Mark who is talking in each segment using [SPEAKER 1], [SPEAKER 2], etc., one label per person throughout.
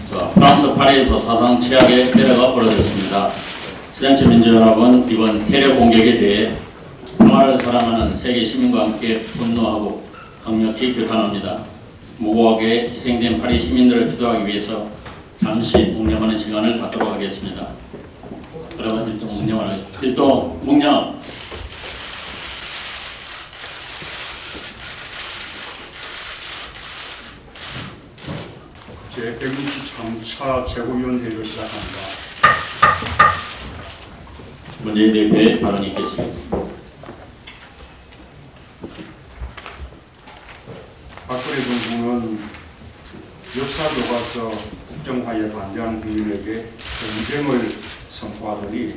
[SPEAKER 1] 자, 프랑스 파리에서 사상 최악의 테러가 벌어졌습니다. 스탠츠 민주연합은 이번 테러 공격에 대해 평화를 사랑하는 세계 시민과 함께 분노하고 강력히 규탄합니다. 무고하게 희생된 파리 시민들을 주도하기 위해서 잠시 묵념하는 시간을 갖도록 하겠습니다. 그러면 일동 묵념을 하겠습니다. 일동 묵념.
[SPEAKER 2] 제163차 최고위원회를 시작합니다.
[SPEAKER 1] 문재인 대표의 발언이 있겠습니다.
[SPEAKER 2] 박근혜 정부는 역사교과서 국정화에 반대하는 국민에게 전쟁을 선포하더니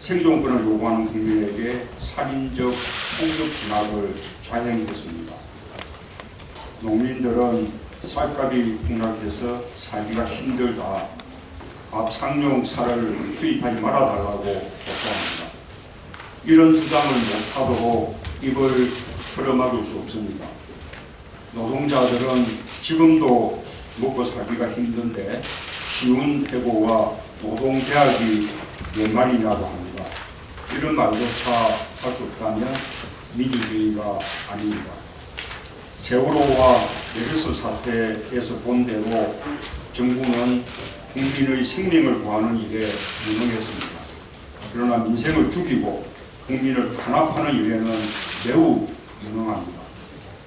[SPEAKER 2] 생존권을 요구하는 국민에게 살인적 폭력 진압을 자행했습니다. 농민들은 쌀값이 폭락해서 살기가 힘들다. 밥상용 쌀을 투입하지 말아달라고 요구합니다. 이런 주장을 못하도록 입을 틀어막을 수 없습니다. 노동자들은 지금도 먹고 살기가 힘든데 쉬운 해고와 노동계약이 몇 말이냐고 합니다. 이런 말조차 할 수 없다면 민주주의가 아닙니다. 세월호와 메르스 사태에서 본 대로 정부는 국민의 생명을 구하는 일에 무능했습니다. 그러나 민생을 죽이고 국민을 탄압하는 일에는 매우 유능합니다.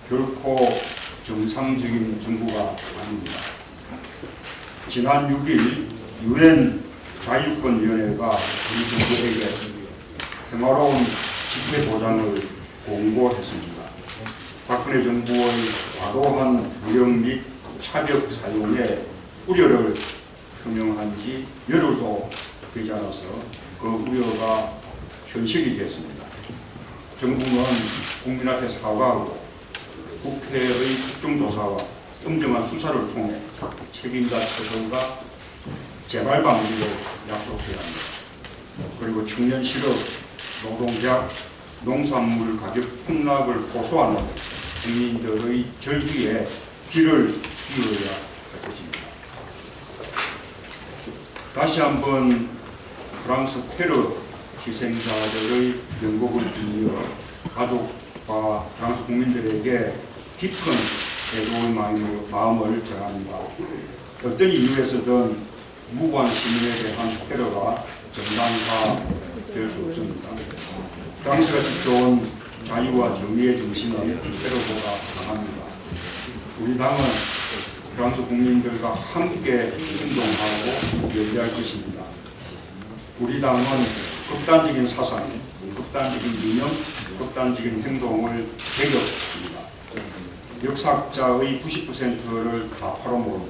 [SPEAKER 2] 결코 정상적인 정부가 아닙니다. 지난 6일 UN 자유권위원회가 우리 정부에게 평화로운 집회 보장을 공고했습니다. 박근혜 정부의 과도한 무력 및 차벽 사용에 우려를 표명한 지 열흘도 되지 않아서 그 우려가 현실이 됐습니다. 정부는 국민 앞에 사과하고 국회의 국정조사와 엄정한 수사를 통해 책임자 처벌과 재발 방지를 약속해야 합니다. 그리고 청년 실업, 노동계약, 농산물 가격 폭락을 호소하는 국민들의 절기에 귀를 기울여야 할 것입니다. 다시 한번 프랑스 테러 희생자들의 명복을 빌려 가족과 프랑스 국민들에게 깊은 애도의 마음을 전합니다. 어떤 이유에서든 무고한 시민에 대한 테러가 정당화될 수 없습니다. 프랑스가 지켜온 자유와 정의의 정신은 테러보다 강합니다. 우리 당은 프랑스 국민들과 함께 행동하고 연대할 것입니다. 우리 당은 극단적인 사상, 극단적인 이념, 극단적인 행동을 배격합니다. 역사학자의 90%를 다 팔아먹고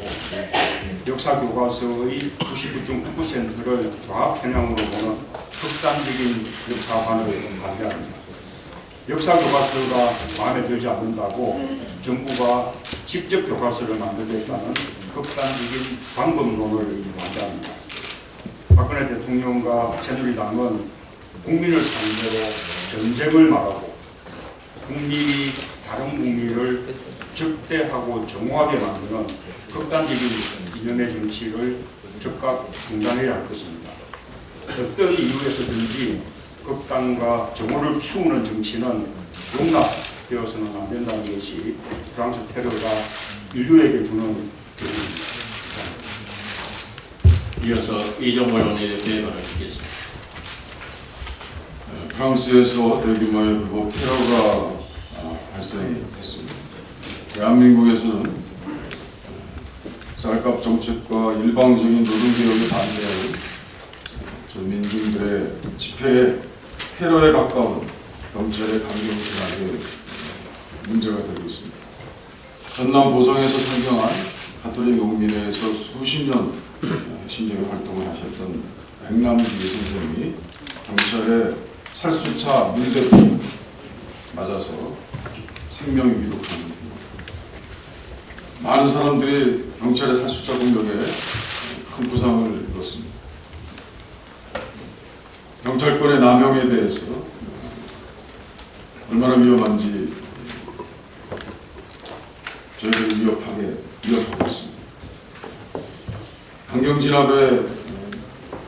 [SPEAKER 2] 역사교과서의 99.9%를 좌편향으로 보는 극단적인 역사관을 반대합니다. 역사교과서가 마음에 들지 않는다고 정부가 직접 교과서를 만들겠다는 극단적인 방법론을 반대합니다. 박근혜 대통령과 새누리당은 국민을 상대로 전쟁을 말하고 국민이 다른 국민을 적대하고 정오하게 만드는 극단적인 이념의 정치를 즉각 중단해야 할 것입니다. 어떤 이유에서든지 극단과 정오를 키우는 정치는 용납되어서는 안 된다는 것이 프랑스 테러가 인류에게 주는 교훈입니다.
[SPEAKER 1] 이어서 이정걸 원내대표의 발언을 듣겠습니다.
[SPEAKER 3] 프랑스에서 대규모의 불법 테러가 발생했습니다. 대한민국에서는 쌀값 정책과 일방적인 노동개혁에 반대하는 민중들의 집회에 테러에 가까운 경찰의 강경 진압이 문제가 되고 있습니다. 전남 보성에서 상경한 가톨릭 농민회에서 수십 년 핵심적인 활동을 하셨던 백남기 선생님이 경찰의 살수차 밀대로 맞아서 생명이 위독한 상태입니다. 많은 사람들이 경찰의 살수차 공격에 큰 부상을 입었습니다. 경찰권의 남용에 대해서 얼마나 위험한지 저희들을 위협하고 있습니다. 강경 진압의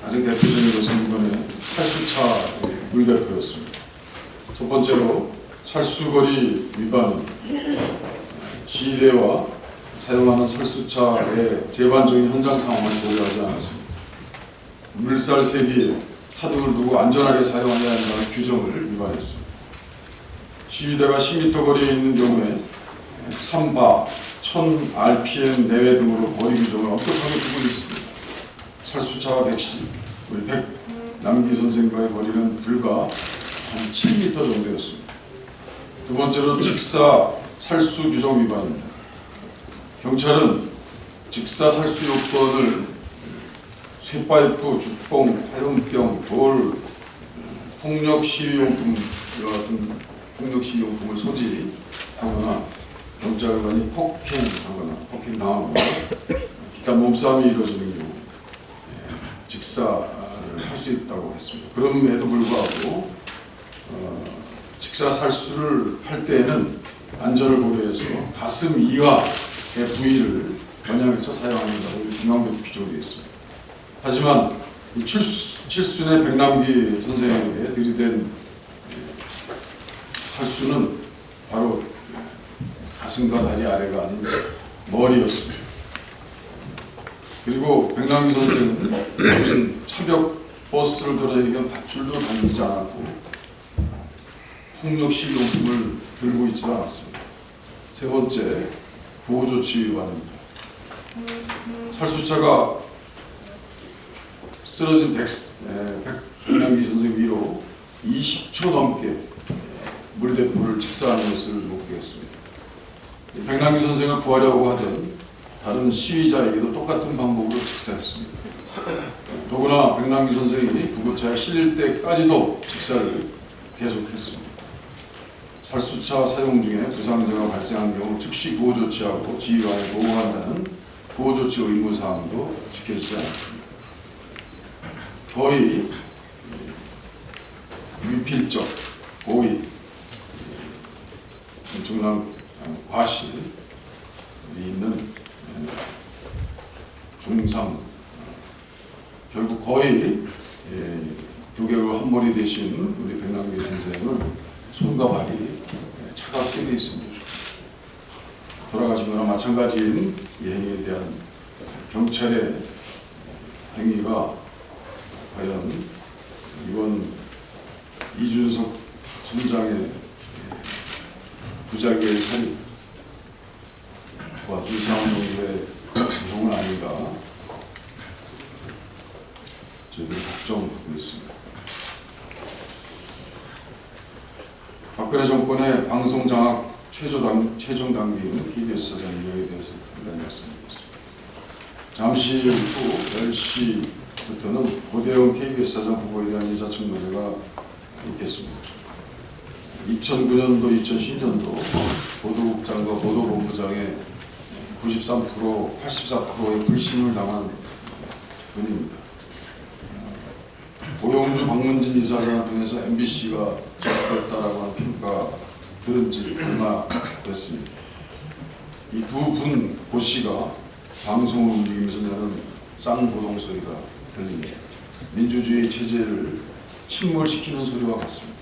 [SPEAKER 3] 가장 대표적인 것은 이번에 살수차 물대포였습니다. 첫 번째로 살수거리 위반, 지휘대와 사용하는 살수차의 제반적인 현장 상황을 고려하지 않았습니다. 물살 세기에 차등을 두고 안전하게 사용해야 한다는 규정을 위반했습니다. 지휘대가 10m 거리에 있는 경우에 3바, 1000rpm 내외 등으로 거리 규정을 엄격하게 두고 있습니다. 살수차와 백시, 우리 백남기 선생과의 거리는 불과 한 7m 정도였습니다. 두 번째로 직사 살수 규정 위반입니다. 경찰은 직사 살수 요건을 쇠파이프, 죽봉, 화염병, 돌, 폭력 시위용품 같은 폭력 시위용품을 소지하거나 경찰관이 폭행하거나 폭행당하거나 기타 몸싸움이 이루어지는 경우 직사를 할 수 있다고 했습니다. 그럼에도 불구하고 직사 살수를 할 때에는 안전을 고려해서 가슴 이하의 부위를 겨냥해서 사용한다고 명백히 규정되어 있습니다. 하지만 이 칠순의 백남기 선생에게 들이댄 살수는 바로 가슴과 다리 아래가 아닌 머리였습니다. 그리고 백남기 선생은 무슨 차벽 버스를 돌아다니면 밧줄도 당기지 않았고 폭력 시용품을 들고 있지 않았습니다. 세 번째, 보호조치 위반입니다. 살수차가 쓰러진 백남기 선생 위로 20초 넘게 물대포를 직사하는 것을 목격했습니다. 백남기 선생을 구하려고 하던 다른 시위자에게도 똑같은 방법으로 직사했습니다. 더구나 백남기 선생이 구급차에 실릴 때까지도 직사를 계속했습니다. 살수차 사용 중에 부상자가 발생한 경우 즉시 구호조치하고 지휘관에 보고한다는 구호조치 의무사항도 지켜지지 않았습니다. 거의 위필적, 고의, 엄청난 과실이 있는 중상, 결국 거의 두개골 한 머리 되신 우리 백남기 선생은 손과 발이 차갑게 되어 있습니다. 돌아가신 거나 마찬가지인 이 행위에 대한 경찰의 행위가 과연 이번 이준석 선장의 부작위의 살인과 유상훈 정도의 구속은 아닌가 저희들이 걱정하고 있습니다. 박근혜 정권의 방송장악 최종 단계인 KBS 사장 인력에 대해서 간단히 말씀드리겠습니다. 잠시 후 10시부터는 고대영 KBS 사장 후보에 대한 인사청문회가 있겠습니다. 2009년도, 2010년도 보도국장과 보도본부장의 93%, 84%의 불신을 당한 분입니다. 고용주 박문진 이사장을 통해서 MBC가 접수했다라고 하는 평가 들은 지 얼마 됐습니다. 이 두 분 고씨가 방송을 움직이면서 나는 쌍고동 소리가 들립니다. 민주주의 체제를 침몰시키는 소리와 같습니다.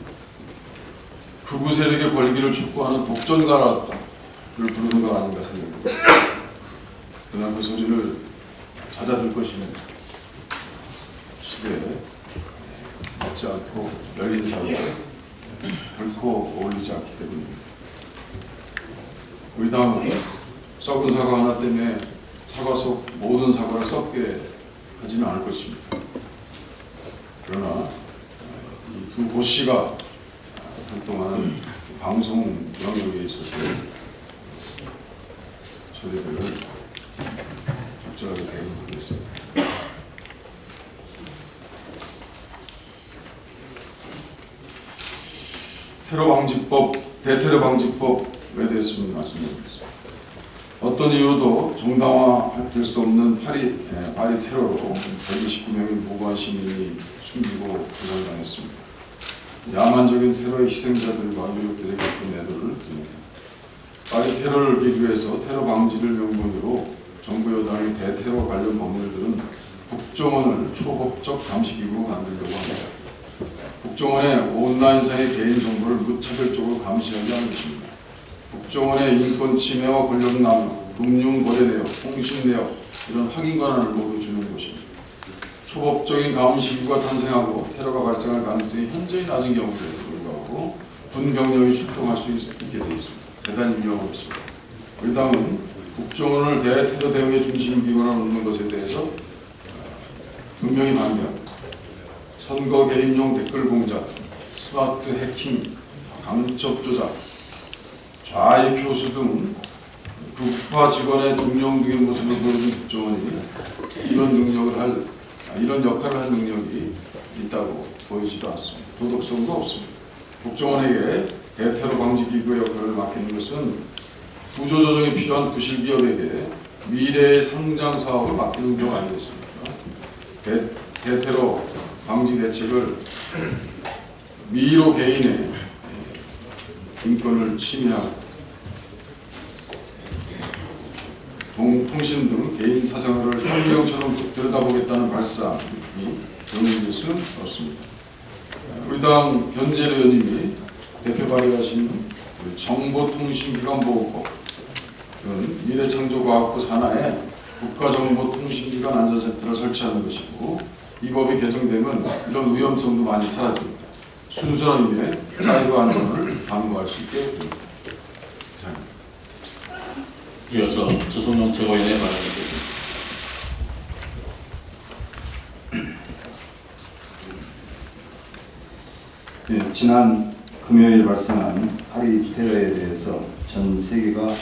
[SPEAKER 3] 극우 세력의 권리를 촉구하는 독전가를 부르는 거 아닌가 생각합니다. 그러나 그 소리를 찾아들 것입니다. 시대에 맞지 않고 열린 사회에 결코 어울리지 않기 때문입니다. 우리 당은 썩은 사과 하나 때문에 사과 속 모든 사과를 썩게 하지는 않을 것입니다. 그러나 이 두 고씨가 활동하는 방송 영역에 있어서 저희들을 적절하게 대응하겠습니다. 테러방지법, 대테러방지법에 대해서 좀 말씀드리겠습니다. 어떤 이유도 정당화될 수 없는 파리 테러로 129명의 무고한 시민이 숨지고 부상당했습니다. 야만적인 테러의 희생자들과 유족들에게 큰 애도를 드립니다. 파리 테러를 계기로 해서 테러 방지를 명분으로 정부 여당의 대테러 관련 법률들은 국정원을 초법적 감시기구로 만들려고 합니다. 국정원의 온라인상의 개인 정보를 무차별적으로 감시하지 않는 것입니다. 국정원의 인권 침해와 권력 남용, 금융 거래 내역, 통신 내역 이런 확인 권한을 모두 주는 것입니다. 초법적인 감시기구가 탄생하고 테러가 발생할 가능성이 현저히 낮은 경우에도 불구하고 군 병력이 출동할 수 있게 되어 있습니다. 대단히 위험한 것입니다. 우리 당은 국정원을 대테러 대응의 중심 기관으로 놓는 것에 대해서 분명히 반대합니다. 선거 개인용 댓글 공작, 스마트 해킹, 간첩 조작, 좌익 표수 등 국파 직원의 중용적인 모습을 보여준 국정원이 이런 역할을 할 능력이 있다고 보이지도 않습니다. 도덕성도 없습니다. 국정원에게 대테러 방지 기구의 역할을 맡기는 것은 구조조정이 필요한 부실기업에게 미래의 성장 사업을 맡기는 경우 아니겠습니까? 대테러 방지 대책을 미로 개인의 인권을 침해하고 통신 등 개인 사생활을 혁명처럼 들여다보겠다는 발상이 용인될 수는 없습니다. 우리 당 변재래 의원님이 대표 발의하신 정보통신기관보호법, 미래창조과학부 산하에 국가정보통신기관 안전센터를 설치하는 것이고, 이 법이 개정되면 이런 위험성도 많이 사라집니다. 순수한 의미의 사이버 안전을 담보할 수 있게 됩니다. 이상입니다.
[SPEAKER 1] 이어서 주성용 최고위원의 발언을 듣겠습니다.
[SPEAKER 4] 네, 지난 금요일 발생한 파리 테러에 대해서 전 세계가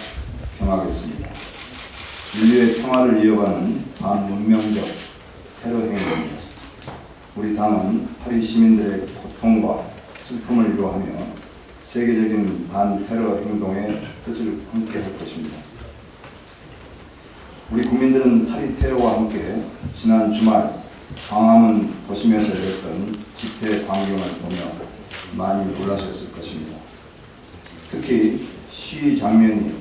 [SPEAKER 4] 경악했습니다. 인류의 평화를 이어가는 반문명적 테러 행위입니다. 우리 당은 파리 시민들의 고통과 슬픔을 위로하며 세계적인 반테러 행동의 뜻을 함께 할 것입니다. 우리 국민들은 파리 테러와 함께 지난 주말 광화문 도심에서 열렸던 집회 광경을 보며 많이 놀라셨을 것입니다. 특히 시위 장면이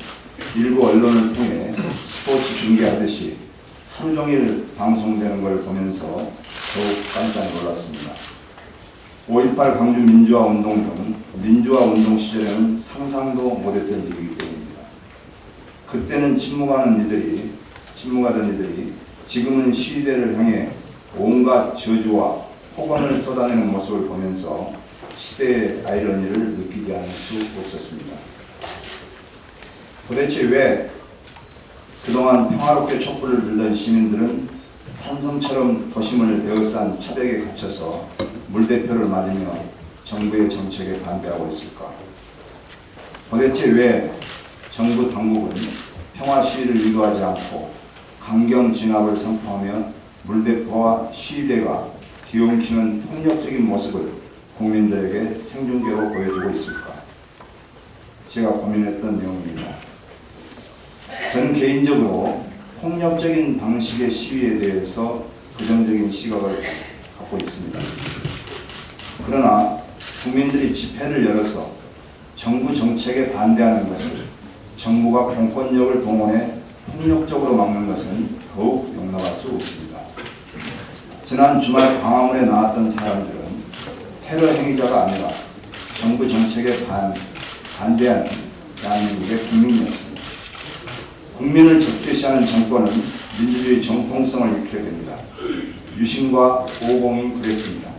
[SPEAKER 4] 일부 언론을 통해 스포츠 중계하듯이 하루 종일 방송되는 걸 보면서 더욱 깜짝 놀랐습니다. 5.18 광주 민주화 운동 등 민주화 운동 시절에는 상상도 못했던 일이기 때문입니다. 그때는 침묵하던 이들이 지금은 시위대를 향해 온갖 저주와 폭언을 쏟아내는 모습을 보면서 시대의 아이러니를 느끼지 않을 수 없었습니다. 도대체 왜 그동안 평화롭게 촛불을 들던 시민들은 산성처럼 도심을 에워싼 차벽에 갇혀서 물대포를 맞으며 정부의 정책에 반대하고 있을까? 도대체 왜 정부 당국은 평화 시위를 유도하지 않고 강경 진압을 선포하며 물대포와 시위대가 뒤엉키는 폭력적인 모습을 국민들에게 생중계로 보여주고 있을까? 제가 고민했던 내용입니다. 저는 개인적으로 폭력적인 방식의 시위에 대해서 부정적인 시각을 갖고 있습니다. 그러나 국민들이 집회를 열어서 정부 정책에 반대하는 것을 정부가 공권력을 동원해 폭력적으로 막는 것은 더욱 용납할 수 없습니다. 지난 주말 광화문에 나왔던 사람들은 테러 행위자가 아니라 정부 정책에 반대하는 대한민국의 국민이었습니다. 국민을 적대시하는 정권은 민주주의 정통성을 잃게 됩니다. 유신과 오공이 그랬습니다.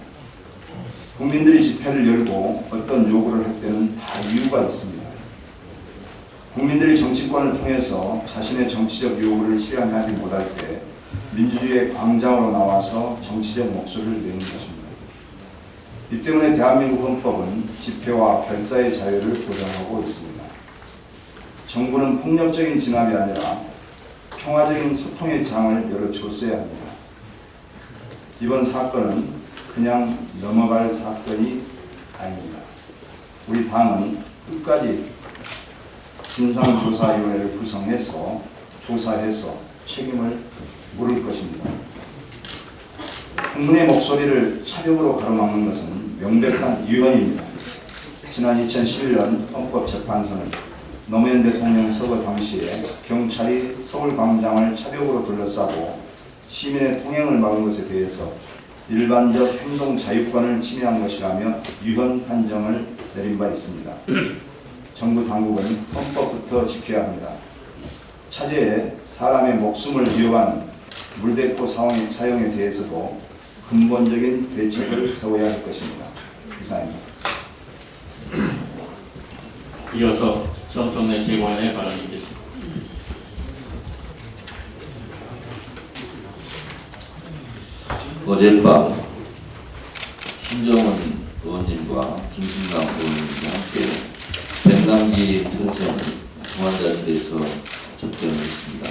[SPEAKER 4] 국민들이 집회를 열고 어떤 요구를 할 때는 다 이유가 있습니다. 국민들이 정치권을 통해서 자신의 정치적 요구를 실현하지 못할 때 민주주의의 광장으로 나와서 정치적 목소리를 내는 것입니다. 이 때문에 대한민국 헌법은 집회와 결사의 자유를 보장하고 있습니다. 정부는 폭력적인 진압이 아니라 평화적인 소통의 장을 열어줬어야 합니다. 이번 사건은 그냥 넘어갈 사건이 아닙니다. 우리 당은 끝까지 진상조사위원회를 구성해서 조사해서 책임을 물을 것입니다. 국민의 목소리를 차벽으로 가로막는 것은 명백한 위헌입니다. 지난 2011년 헌법재판소는 노무현 대통령 서거 당시에 경찰이 서울광장을 차벽으로 둘러싸고 시민의 통행을 막은 것에 대해서 일반적 행동 자유권을 침해한 것이라며 위헌 판정을 내린 바 있습니다. 정부 당국은 헌법부터 지켜야 합니다. 차제에 사람의 목숨을 위협한 물대포 사용에 대해서도 근본적인 대책을 세워야 할 것입니다. 이상입니다.
[SPEAKER 1] 이어서 정청래 최고위원의 발언이 있겠습니다.
[SPEAKER 5] 어젯밤 김정은 의원님과 김신남 의원님과 함께 백남기 탄생 중환자실에서 접견을 했습니다.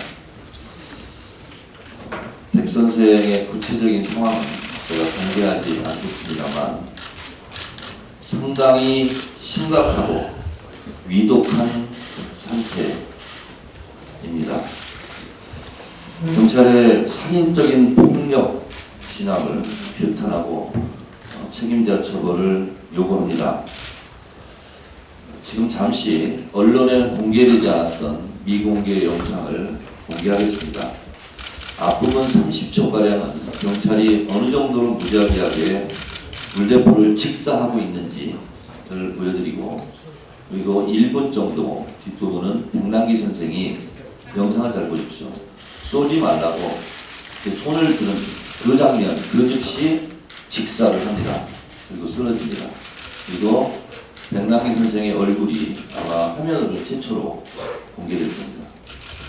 [SPEAKER 5] 백 선생의 구체적인 상황은 제가 공개하지 않겠습니다만 상당히 심각하고 위독한 상태입니다. 경찰의 살인적인 폭력 진압을 규탄하고 책임자 처벌을 요구합니다. 지금 잠시 언론에 공개되지 않았던 미공개 영상을 공개하겠습니다. 앞부분 30초가량은 경찰이 어느 정도로 무자비하게 물대포를 직사하고 있는지를 보여드리고, 그리고 1분 정도 뒷부분은 백남기 선생이 영상을 잘 보십시오. 쏘지 말라고 손을 드는 그 장면, 그 즉시 직사를 합니다. 그리고 쓰러집니다. 그리고 백남기 선생의 얼굴이 아마 화면으로 최초로 공개될 겁니다.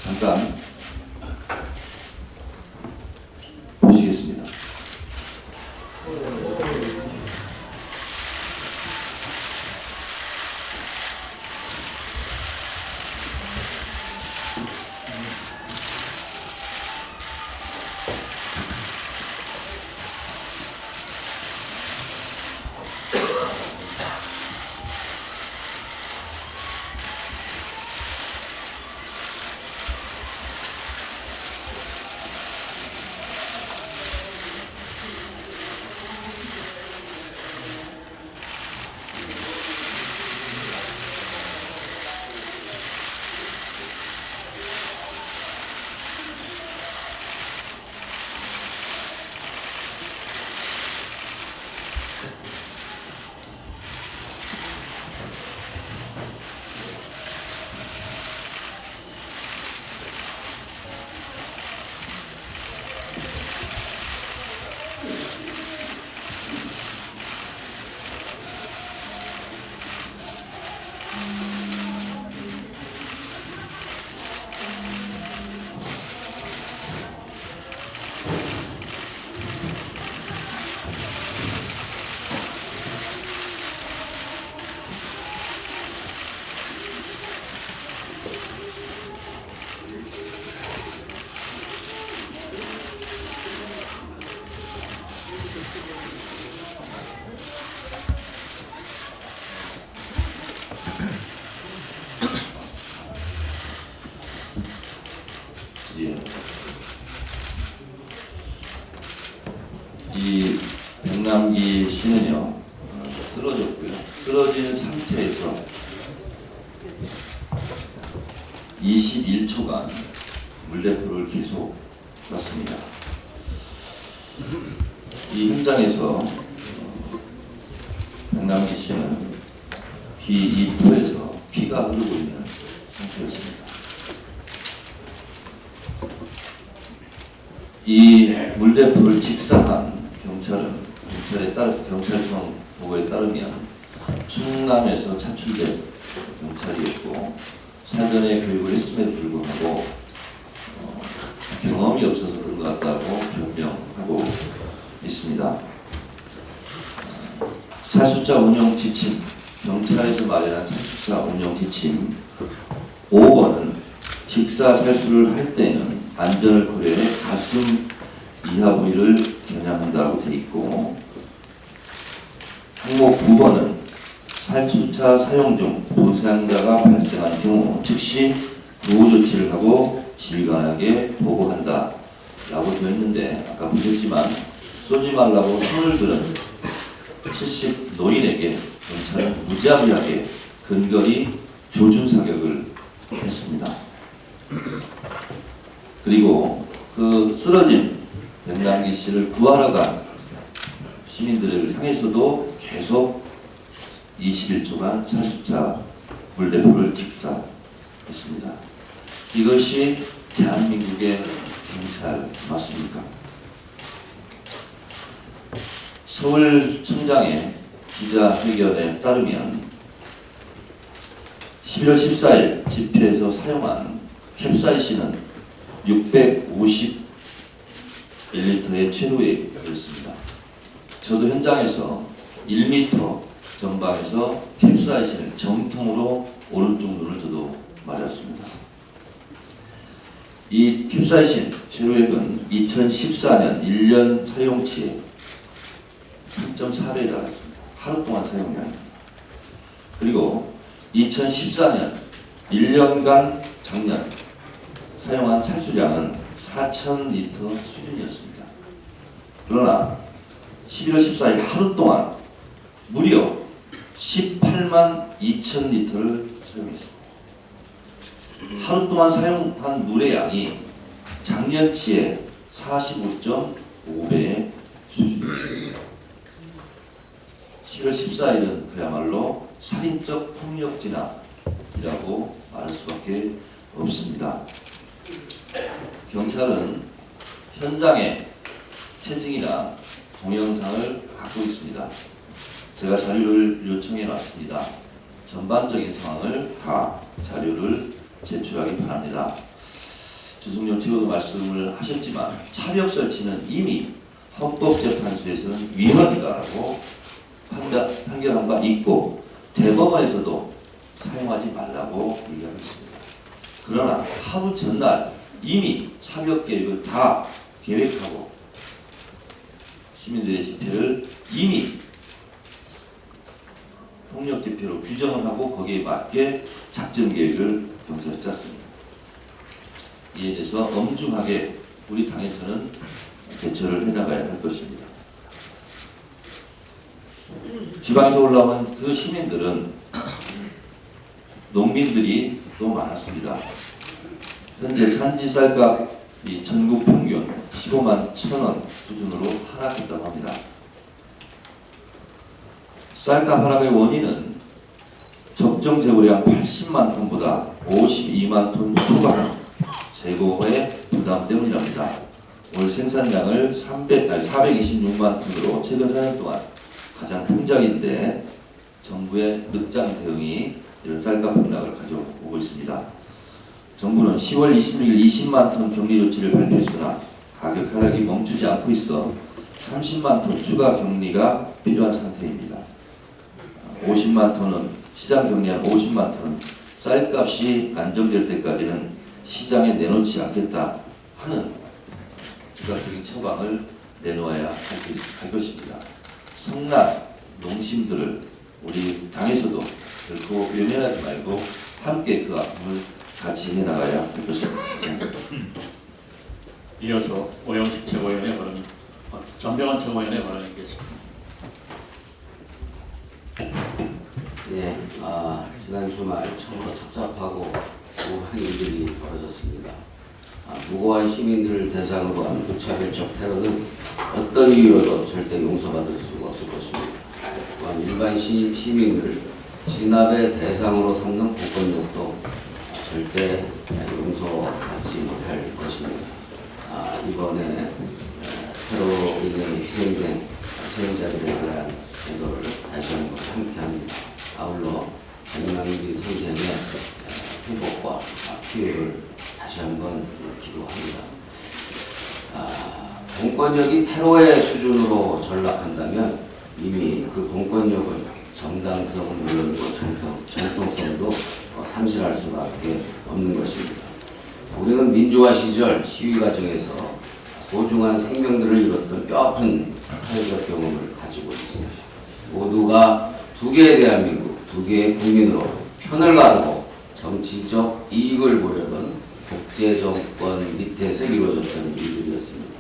[SPEAKER 5] 잠깐 보시겠습니다. 이 백남기 씨는요, 쓰러졌고요. 쓰러진 상태에서 21초간 물대포를 계속 쐈습니다. 이 현장에서 백남기 씨는 귀 2포에서 피가 흐르고 있는 상태였습니다. 이 물대포를 직사한 경찰성 보고에 따르면 충남에서 차출된 경찰이었고, 사전에 교육을 했음에도 불구하고 경험이 없어서 그런 것 같다고 변명하고 있습니다. 살수자 운영 지침, 경찰에서 마련한 살수자 운영 지침 5번은 직사 살수를 할 때는 안전을 고려해 가슴 이하 부위를 겨냥한다고 되어 있고, 항목 9번은 살수차 사용 중 부상자가 발생한 경우 즉시 구호 조치를 하고 지휘관에게 보고한다 라고 되어 있는데, 아까 보셨지만 쏘지 말라고 손을 들은 70 노인에게 경찰은 무자비하게 근거리 조준 사격을 했습니다. 그리고 그 쓰러진 백남기 씨를 구하러 간 시민들을 향해서도 계속 21초간 살수자 물대포를 직사했습니다. 이것이 대한민국의 경찰 맞습니까? 서울청장의 기자회견에 따르면 11월 14일 집회에서 사용한 캡사이신은 650ml의 최고액이었습니다. 저도 현장에서 1m 전방에서 캡사이신을 정통으로 오른쪽 눈을 저도 맞았습니다. 이 캡사이신 최고액은 2014년 1년 사용치에 3.4배에 달했습니다. 하루 동안 사용량입니다. 그리고 2014년 1년간 작년 사용한 살수량은 4,000리터 수준이었습니다. 그러나 11월 14일 하루 동안 무려 18만 2천 리터를 사용했습니다. 하루 동안 사용한 물의 양이 작년치의 45.5배의 수준이었습니다. 11월 14일은 그야말로 살인적 폭력 진압이라고 말할 수밖에 없습니다. 경찰은 현장의 채팅이나 동영상을 갖고 있습니다. 제가 자료를 요청해 놨습니다. 전반적인 상황을 다 자료를 제출하기 바랍니다. 주승용 최고도 말씀을 하셨지만 차벽 설치는 이미 헌법재판소에서는 위헌이다라고 판결한 바 있고 대법원에서도 사용하지 말라고 얘기하고 있습니다. 그러나 하루 전날 이미 차벽 계획을 다 계획하고 시민들의 집회를 이미 폭력 집회로 규정을 하고 거기에 맞게 작전 계획을 경찰이 짰습니다. 이에 대해서 엄중하게 우리 당에서는 대처를 해나가야 할 것입니다. 지방에서 올라온 그 시민들은 농민들이 또 많았습니다. 현재 산지 쌀값이 전국 평균 15만 1,000원 수준으로 하락했다고 합니다. 쌀값 하락의 원인은 적정 재고량 80만 톤보다 52만 톤 초과 재고의 부담 때문이랍니다. 올 생산량을 426만 톤으로 최근 4년 동안 가장 풍작인데 정부의 늦장 대응이 이런 쌀값 폭락을 가져오고 있습니다. 정부는 10월 26일 20만 톤 격리 조치를 발표했으나 가격 하락이 멈추지 않고 있어 30만 톤 추가 격리가 필요한 상태입니다. 50만 톤은 시장 격리한 50만 톤은 쌀값이 안정될 때까지는 시장에 내놓지 않겠다 하는 즉각적인 처방을 내놓아야 할 것입니다. 성난 농심들을 우리 당에서도 결코 외면하지 말고 함께 그 아픔을 같이 해나가야 할 것입니다.
[SPEAKER 1] 이어서 오영식 최고위원의 발언이 전병환 최고위원의 발언이겠습니다.
[SPEAKER 6] 네, 지난 주말 처음으로 첩첩하고 우한 일들이 벌어졌습니다. 무고한 시민들을 대상으로 한 무차별적 테러는 어떤 이유로도 절대 용서받을 수가 없을 것입니다. 또한 일반 시민들을 진압의 대상으로 삼는 공권력도 절대 용서하지 못할 것입니다. 이번에 테러로 인해 희생된 희생자들에 대한 애도를 다시 한번 함께합니다. 아울러 백남기 선생의 회복과 피해를 다시 한번 기도합니다. 공권력이 테러의 수준으로 전락한다면 이미 그 공권력은 정당성은 물론이고 정통성도 상실할 수밖에 없는 것입니다. 우리는 민주화 시절 시위 과정에서 소중한 생명들을 잃었던 뼈아픈 사회적 경험을 가지고 있습니다. 모두가 두 개의 대한민국, 두 개의 국민으로 편을 가르고 정치적 이익을 보려던 독재정권 밑에서 이루어졌던 일들이었습니다.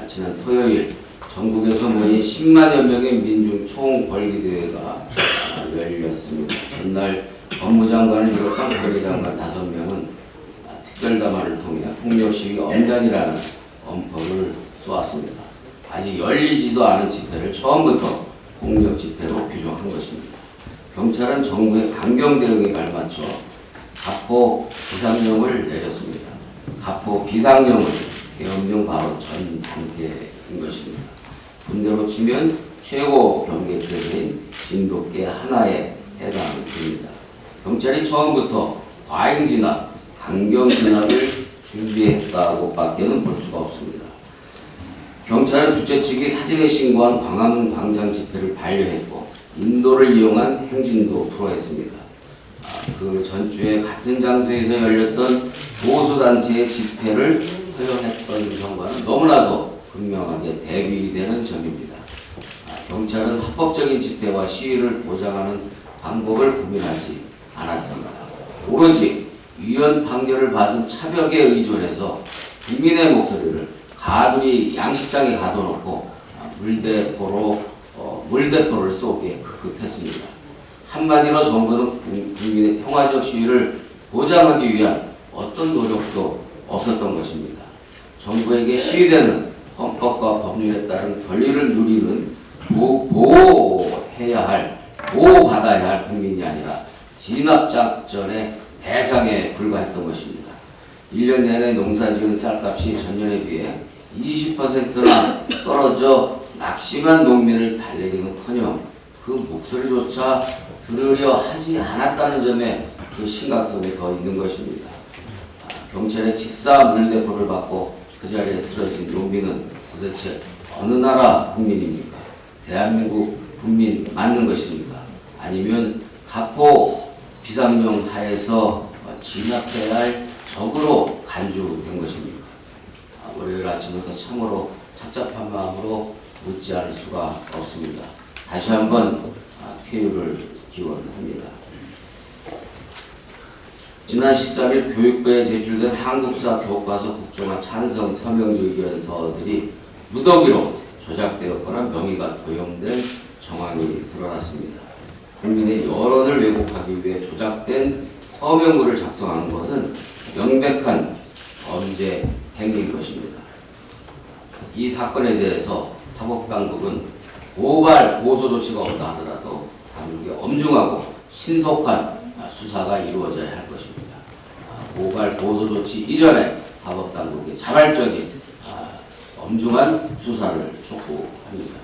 [SPEAKER 6] 지난 토요일 전국에서 모인 10만여 명의 민중 총궐기대회가 열렸습니다. 전날 법무장관을 비롯한 거래장관 5명은 특별담화를 통해 폭력시위 엄단이라는 엄포를 쏘았습니다. 아직 열리지도 않은 집회를 처음부터 폭력 집회로 규정한 것입니다. 경찰은 정부의 강경 대응에 발맞춰 가포 비상령을 내렸습니다. 가포 비상령은 계엄령 바로 전 단계인 것입니다. 군대로 치면 최고 경계대인 진돗개 하나에 해당됩니다. 경찰이 처음부터 과잉 진압, 강경 진압을 준비했다고밖에는 볼 수가 없습니다. 경찰은 주최 측이 사전에 신고한 광화문 광장 집회를 반려했고 인도를 이용한 행진도 풀어했습니다. 그 전주에 같은 장소에서 열렸던 보수단체의 집회를 허용했던 경과는 너무나도 분명하게 대비되는 점입니다. 경찰은 합법적인 집회와 시위를 보장하는 방법을 고민하지 않았습니다. 오로지 위헌 판결을 받은 차벽에 의존해서 국민의 목소리를 가두리 양식장에 가둬놓고 물대포를 쏘게 급급했습니다. 한마디로 정부는 국민의 평화적 시위를 보장하기 위한 어떤 노력도 없었던 것입니다. 정부에게 시위대는 헌법과 법률에 따른 권리를 누리는 보호받아야 할 국민이 아니라 진압작전의 대상에 불과했던 것입니다. 1년 내내 농사지은 쌀값이 전년에 비해 20%나 떨어져 낙심한 농민을 달래기는커녕 그 목소리조차 들으려 하지 않았다는 점에 그 심각성이 더 있는 것입니다. 경찰의 직사 물대포를 받고 그 자리에 쓰러진 농민은 도대체 어느 나라 국민입니까? 대한민국 국민 맞는 것입니까? 아니면 가포 비상령 하에서 진압해야 할 적으로 간주된 것입니까? 월요일 아침부터 참으로 착잡한 마음으로 묻지 않을 수가 없습니다. 다시 한번 쾌유를 기원합니다. 지난 13일 교육부에 제출된 한국사 교과서 국정화 찬성 서명조 의견서들이 무더기로 조작되었거나 명의가 도용된 정황이 드러났습니다. 국민의 여론을 왜곡하기 위해 조작된 서명구를 작성하는 것은 명백한 범죄 행위인 것입니다. 이 사건에 대해서 사법당국은 고발 고소 조치가 없다 하더라도 당국의 엄중하고 신속한 수사가 이루어져야 할 것입니다. 고발 고소 조치 이전에 사법당국의 자발적인 엄중한 수사를 촉구합니다.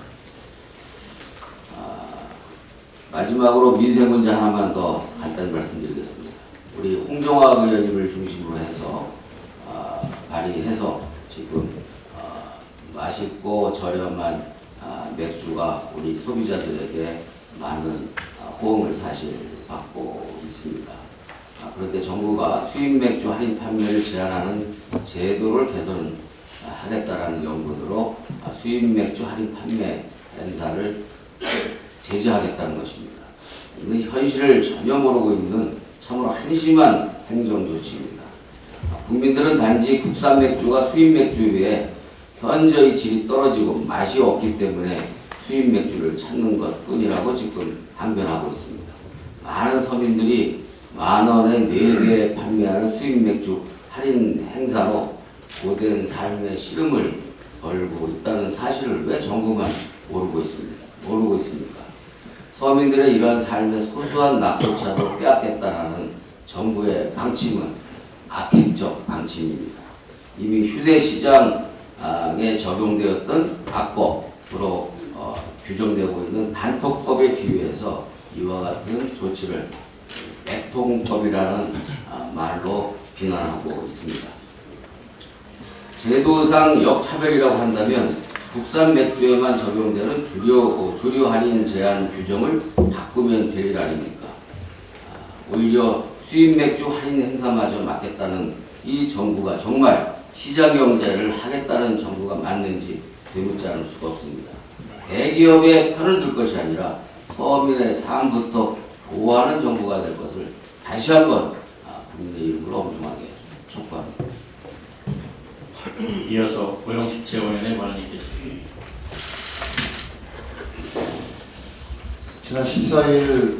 [SPEAKER 6] 마지막으로 민생 문제 하나만 더 간단히 말씀드리겠습니다. 우리 홍정화 의원님을 중심으로 해서 발의해서 지금 맛있고 저렴한 맥주가 우리 소비자들에게 많은 호응을 사실 받고 있습니다. 그런데 정부가 수입 맥주 할인 판매를 제한하는 제도를 개선하겠다라는 명분으로 수입 맥주 할인 판매 행사를 제재하겠다는 것입니다. 이는 현실을 전혀 모르고 있는 참으로 한심한 행정 조치입니다. 국민들은 단지 국산 맥주가 수입 맥주에 비해 현저히 질이 떨어지고 맛이 없기 때문에 수입 맥주를 찾는 것 뿐이라고 지금 항변하고 있습니다. 많은 서민들이 10,000원에 4개 판매하는 수입 맥주 할인 행사로 고된 삶의 시름을 걸고 있다는 사실을 왜 정부만 모르고 있습니까? 서민들의 이러한 삶의 소소한 낙조차도 빼앗겠다라는 정부의 방침은 악행적 방침입니다. 이미 휴대시장에 적용되었던 악법으로 규정되고 있는 단톡법에 비유해서 이와 같은 조치를 액통법이라는 말로 비난하고 있습니다. 제도상 역차별이라고 한다면 국산 맥주에만 적용되는 주류 할인 제한 규정을 바꾸면 될 일 아닙니까? 오히려 수입 맥주 할인 행사마저 막겠다는 이 정부가 정말 시장 경제를 하겠다는 정부가 맞는지 되묻지 않을 수가 없습니다. 대기업의 편을 들 것이 아니라 서민의 삶부터 보호하는 정부가 될 것을 다시 한번 국민의 이름으로 엄중하게 촉구합니다.
[SPEAKER 1] 이어서 고영식 최고위원의 발언이 있겠습니다.
[SPEAKER 4] 지난 14일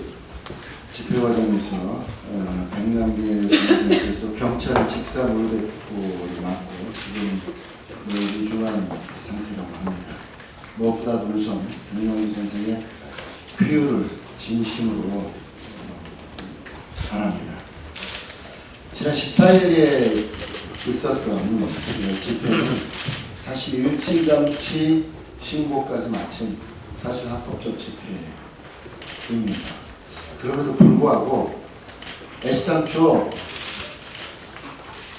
[SPEAKER 4] 집회 과정에서 백남기 선생님께서 경찰 직사 물대포를 맞고 지금 위중한 상태라고 합니다. 무엇보다도 우선 백남기 선생의 쾌유를 진심으로 바랍니다. 지난 14일에 있었던 집회는 사실 일찌감치 신고까지 마친 사실 합법적 집회입니다. 그럼에도 불구하고 애시당초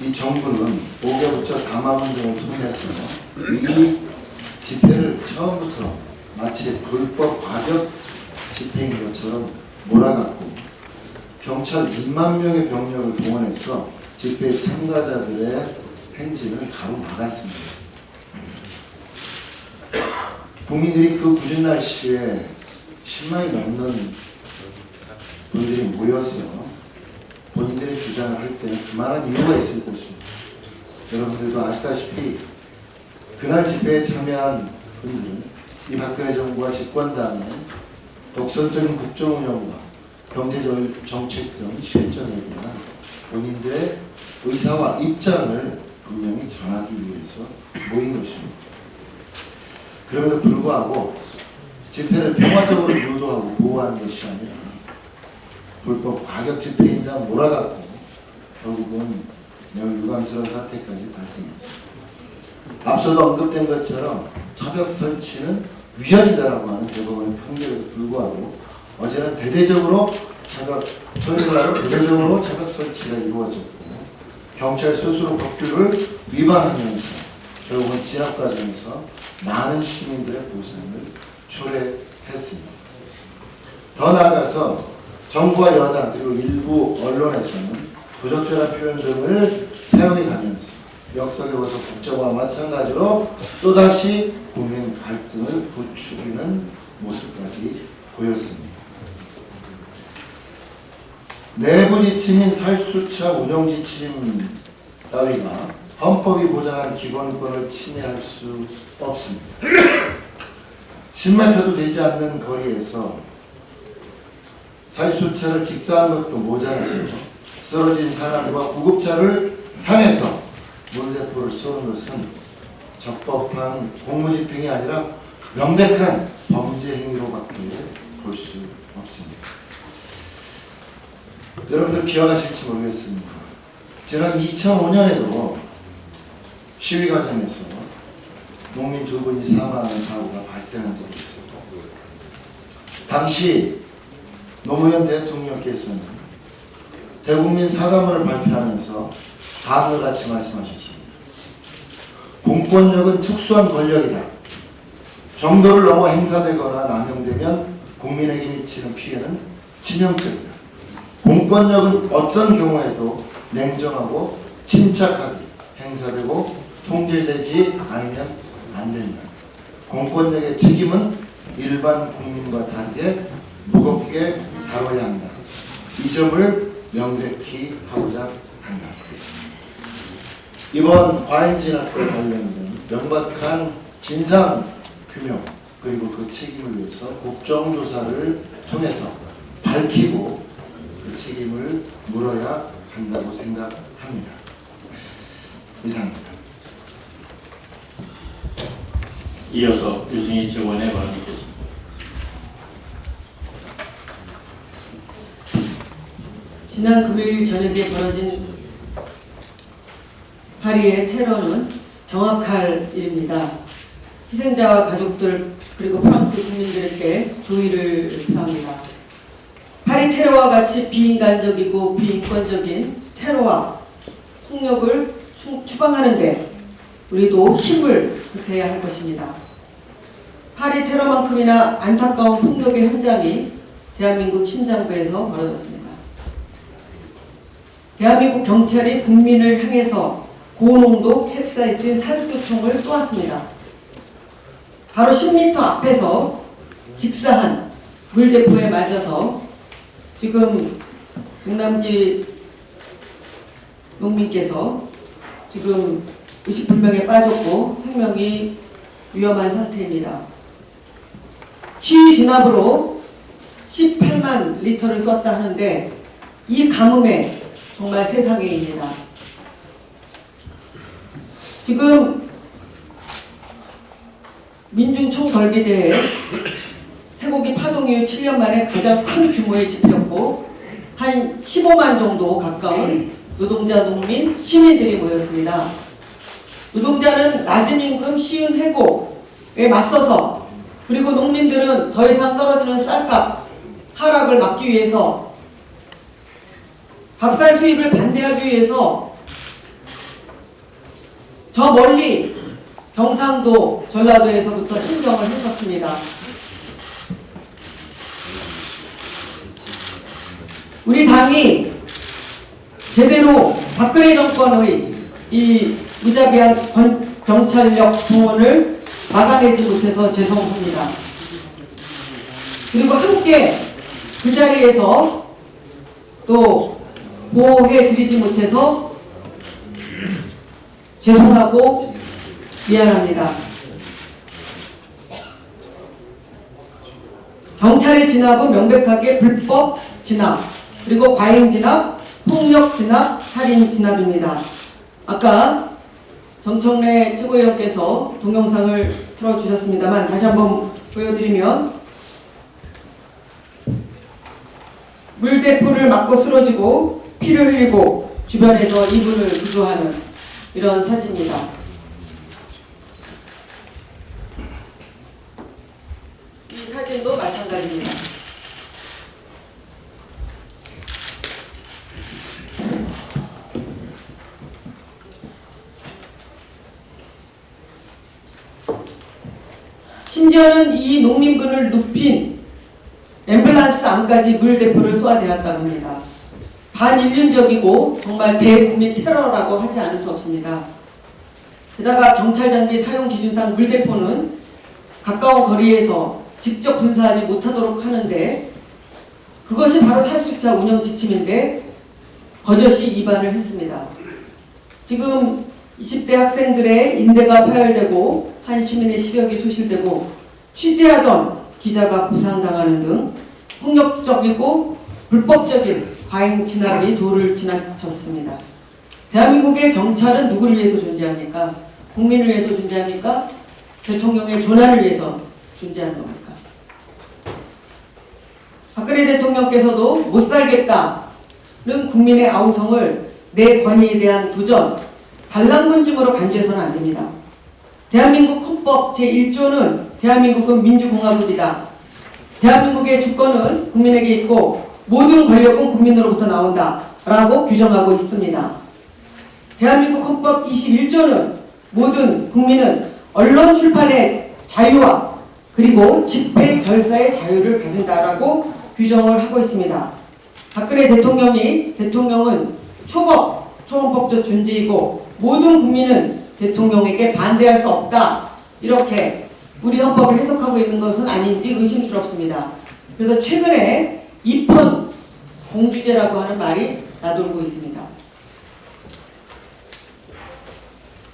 [SPEAKER 4] 이 정부는 5개부터 담화문 등을 통해서 이 집회를 처음부터 마치 불법 과격 집회인 것처럼 몰아갔고 경찰 2만 명의 병력을 동원해서 집회 참가자들의 행진을 가로막았습니다. 국민들이 그 궂은 날씨에 10만이 넘는 분들이 모여서 본인들의 주장을 할 때는 그만한 이유가 있을 것입니다. 여러분들도 아시다시피 그날 집회에 참여한 분들은 이 박근혜 정부와 집권당의 독선적인 국정운영과 경제적 정책 등 실정에 대한 본인들의 의사와 입장을 분명히 전하기 위해서 모인 것입니다. 그럼에도 불구하고 집회를 평화적으로 유도하고 보호하는 것이 아니라 불법 과격 집회인자 몰아갔고 결국은 매우 유감스러운 사태까지 발생했습니다. 앞서도 언급된 것처럼 차벽 설치는 위헌이다라고 하는 대법원의 판결에도 불구하고 어제는 대대적으로 차벽 설치가 이루어졌고 경찰 스스로 법규를 위반하면서 결국은 진압 과정에서 많은 시민들의 보상을 초래했습니다. 더 나아가서 정부와 여당 그리고 일부 언론에서는 부적절한 표현 등을 사용해가면서 역사교과서 국정화와 마찬가지로 또다시 국민 갈등을 부추기는 모습까지 보였습니다. 내부 지침인 살수차 운영 지침 따위가 헌법이 보장한 기본권을 침해할 수 없습니다. 10m도 되지 않는 거리에서 살수차를 직사한 것도 모자라서 쓰러진 사람과 구급차를 향해서 물대포를 쏘는 것은 적법한 공무집행이 아니라 명백한 범죄 행위로밖에 볼 수 없습니다. 여러분들 기억하실지 모르겠습니다. 지난 2005년에도 시위 과정에서 농민 2분이 사망하는 사고가 발생한 적이 있습니다. 당시 노무현 대통령께서는 대국민 사과문을 발표하면서 다음과 같이 말씀하셨습니다. 공권력은 특수한 권력이다. 정도를 넘어 행사되거나 남용되면 국민에게 미치는 피해는 치명적이다. 공권력은 어떤 경우에도 냉정하고 침착하게 행사되고 통제되지 않으면 안 된다. 공권력의 책임은 일반 국민과 다르게 무겁게 다뤄야 한다. 이 점을 명백히 하고자 한다. 이번 과잉 진압과 관련된 명백한 진상 규명 그리고 그 책임을 위해서 국정조사를 통해서 밝히고 그 책임을 물어야 한다고 생각합니다. 이상입니다.
[SPEAKER 1] 이어서 유승희 최고위원의 발언이 있겠습니다.
[SPEAKER 7] 지난 금요일 저녁에 벌어진 파리의 테러는 경악할 일입니다. 희생자와 가족들 그리고 프랑스 국민들에게 조의를 표합니다. 파리 테러와 같이 비인간적이고 비인권적인 테러와 폭력을 추방하는 데 우리도 힘을 보태야 할 것입니다. 파리 테러만큼이나 안타까운 폭력의 현장이 대한민국 심장부에서 벌어졌습니다. 대한민국 경찰이 국민을 향해서 고농도 캡사이신 살수총을 쏘았습니다. 바로 10m 앞에서 직사한 물대포에 맞아서 지금 백남기 농민께서 지금 의식불명에 빠졌고 생명이 위험한 상태입니다. 시위 진압으로 18만 리터를 썼다 하는데 이 가뭄에 정말 세상에입니다. 지금 민중총궐기대회 쇠고기 파동 이후 7년 만에 가장 큰 규모의 집회였고 한 15만 정도 가까운 노동자, 농민, 시민들이 모였습니다. 노동자는 낮은 임금, 쉬운 해고에 맞서서, 그리고 농민들은 더 이상 떨어지는 쌀값 하락을 막기 위해서, 박살 수입을 반대하기 위해서 저 멀리 경상도, 전라도에서부터 행정을 했었습니다. 우리 당이 제대로 박근혜 정권의 이 무자비한 경찰력 동원을 막아내지 못해서 죄송합니다. 그리고 함께 그 자리에서 또 보호해드리지 못해서 죄송하고 미안합니다. 경찰의 진압은 명백하게 불법 진압, 그리고 과잉 진압, 폭력 진압, 살인 진압입니다. 아까 정청래 최고위원께서 동영상을 틀어주셨습니다만 다시 한번 보여드리면, 물대포를 맞고 쓰러지고 피를 흘리고 주변에서 이분을 구조하는 이런 사진입니다. 이 사진도 마찬가지입니다. 심지어는 이 농민분을 눕힌 앰뷸런스 안까지 물대포를 쏘아대었다고 합니다. 반인륜적이고 정말 대국민 테러라고 하지 않을 수 없습니다. 게다가 경찰 장비 사용 기준상 물대포는 가까운 거리에서 직접 분사하지 못하도록 하는데, 그것이 바로 살수차 운영 지침인데 버젓이 위반을 했습니다. 지금 20대 학생들의 인대가 파열되고 한 시민의 시력이 소실되고 취재하던 기자가 부상당하는 등 폭력적이고 불법적인 과잉 진압이 도를 지나쳤습니다. 대한민국의 경찰은 누구를 위해서 존재합니까? 국민을 위해서 존재합니까? 대통령의 존한을 위해서 존재하는 겁니까? 박근혜 대통령께서도 못 살겠다는 국민의 아우성을 내 권위에 대한 도전, 반란군즘으로 간주해서는 안 됩니다. 대한민국 헌법 제1조는 대한민국은 민주공화국이다. 대한민국의 주권은 국민에게 있고 모든 권력은 국민으로부터 나온다 라고 규정하고 있습니다. 대한민국 헌법 21조는 모든 국민은 언론 출판의 자유와 그리고 집회 결사의 자유를 가진다라고 규정을 하고 있습니다. 박근혜 대통령은 초헌법적 존재이고 모든 국민은 대통령에게 반대할 수 없다, 이렇게 우리 헌법을 해석하고 있는 것은 아닌지 의심스럽습니다. 그래서 최근에 입헌 공주제라고 하는 말이 나돌고 있습니다.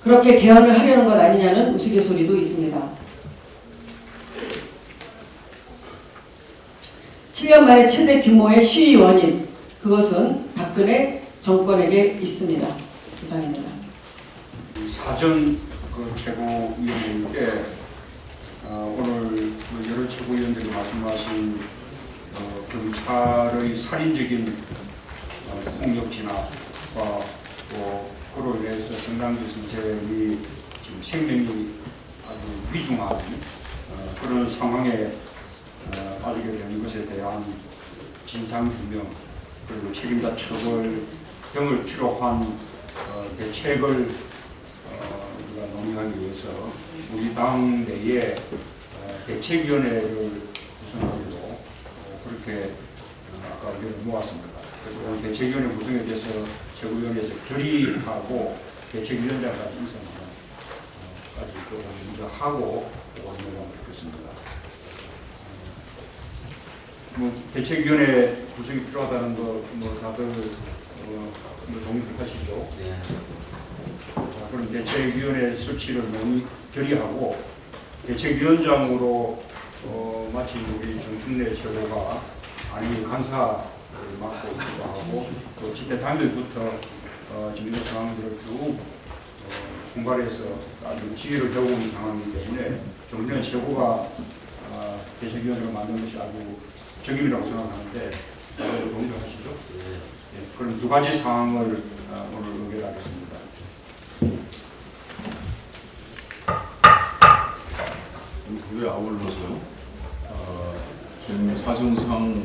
[SPEAKER 7] 그렇게 개헌을 하려는 것 아니냐는 우스갯소리도 있습니다. 7년 만에 최대 규모의 시위 원인, 그것은 박근혜 정권에게 있습니다. 이상입니다.
[SPEAKER 2] 사전 최고위원님께 오늘 여러 최고위원들이 말씀하신 경찰의 살인적인 폭력 진압과 또 그로 인해서 정당 기승제의 생명이 아주 위중한 그런 상황에 빠지게 된 것에 대한 진상규명, 그리고 책임자 처벌 등을 필요한 대책을 우리가 논의하기 위해서 우리 당 내에 대책위원회를 구성하기로 그렇게 아까 의견을 모았습니다. 그래서 오늘 대책위원회 구성에 대해서 최고위원회에서 결의하고 대책위원장까지 인선하는 까지 조금 먼저 하고 넘어가면 좋겠습니다. 대책위원회 구성이 필요하다는 거 다들 동의하시죠?
[SPEAKER 6] 네.
[SPEAKER 2] 자, 그럼 대책위원회 설치를 결의하고 대책위원장으로 마침 우리 정춘래 최고가 아니 간사를 맡고 있기도 하고 또 집회 당일부터 지금 이런 상황들을 쭉 중발해서 아주 지휘를 배우는 상황이기 때문에 정년 최고가 대책위원회를 만든 것이 아주 적임이라고 생각하는데 다들 동의하시죠? 예, 그런 두 가지 상황을 오늘 의결하겠습니다.
[SPEAKER 3] 그에 아울러서 지금 사정상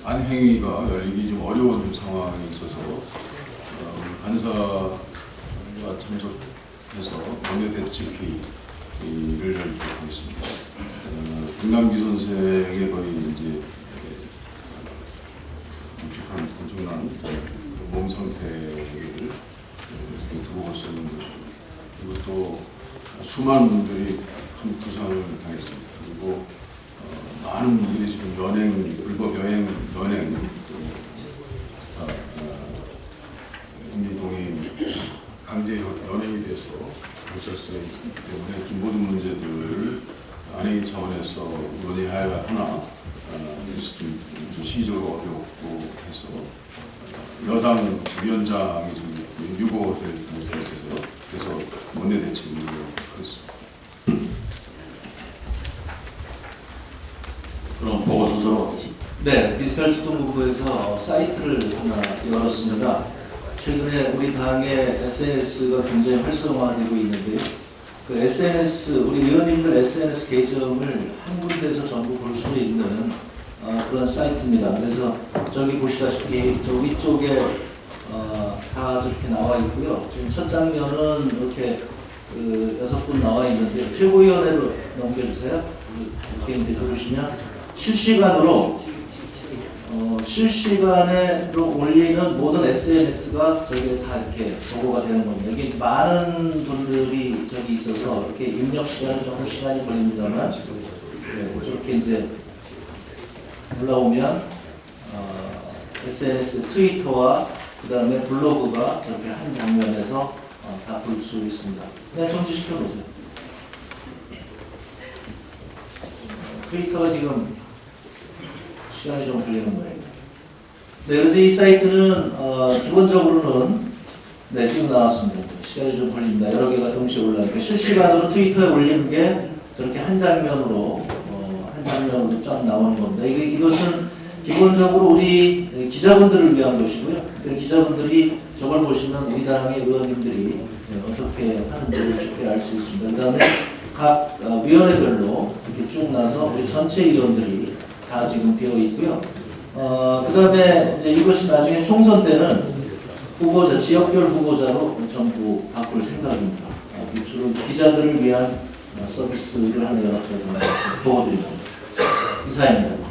[SPEAKER 3] 안행위가 열리기 좀 어려운 상황이 있어서 간사가 참석해서 원내대책회의를 열도록 하겠습니다. 김남기 선생의 거의 이제 엄청난 몸 상태를 두고 볼 수 있는 것이고, 그리고 또 수많은 분들이 큰 부상을 당했습니다. 그리고 많은 분들이 지금 불법 연행 국민동의 강제 연행이 돼서 경찰서에 있기 때문에 이 모든 문제들을 안행위 차원에서 논의해야 하나 좀 시기적으로 어렵고 해서 여당 위원장이 좀 유보될 가능성이 있어서 그래서 원내대책위로 하겠습니다.
[SPEAKER 1] 그럼 보고 순서로 하겠습니다.
[SPEAKER 5] 네, 디지털 수동부에서 사이트를 하나 열었습니다. 최근에 우리 당의 SNS가 굉장히 활성화되고 있는데요. 그 SNS, 우리 의원님들 SNS 계정을 한 군데서 전부 볼 수 있는 그런 사이트입니다. 그래서 저기 보시다시피 저 위쪽에 다 저렇게 나와 있고요. 지금 첫 장면은 이렇게 6분 나와 있는데 최고위원회로 넘겨주세요. 이렇게 이제 보시면 실시간으로 실시간으로 올리는 모든 SNS가 저기 다 이렇게 보고가 되는 겁니다. 이게 많은 분들이 저기 있어서 이렇게 입력 시간은 조금 시간이 걸립니다만 저렇게 이제 올라오면 SNS, 트위터와 그 다음에 블로그가 저렇게 한 장면에서 다 볼 수 있습니다. 그냥 정지시켜 놓으세요. 트위터가 지금 시간이 좀 걸리는 거예요. 네, 그래서 이 사이트는 기본적으로는 네, 지금 나왔습니다. 시간이 좀 걸립니다. 여러 개가 동시에 올라오니까 실시간으로 트위터에 올리는 게 저렇게 한 장면으로 쫙 나오는 겁니다. 이것은 기본적으로 우리 기자분들을 위한 것이고요. 그 기자분들이 저걸 보시면 우리 당의 의원님들이 어떻게 하는지를 쉽게 알 수 있습니다. 그 다음에 각 위원회별로 이렇게 쭉 나서 우리 전체 의원들이 다 지금 되어 있고요. 그 다음에 이제 이것이 나중에 총선 때는 후보자, 지역별 후보자로 전부 바꿀 생각입니다. 주로 기자들을 위한 서비스를 하는 여러 가지 보고드립니다. 이사입니다.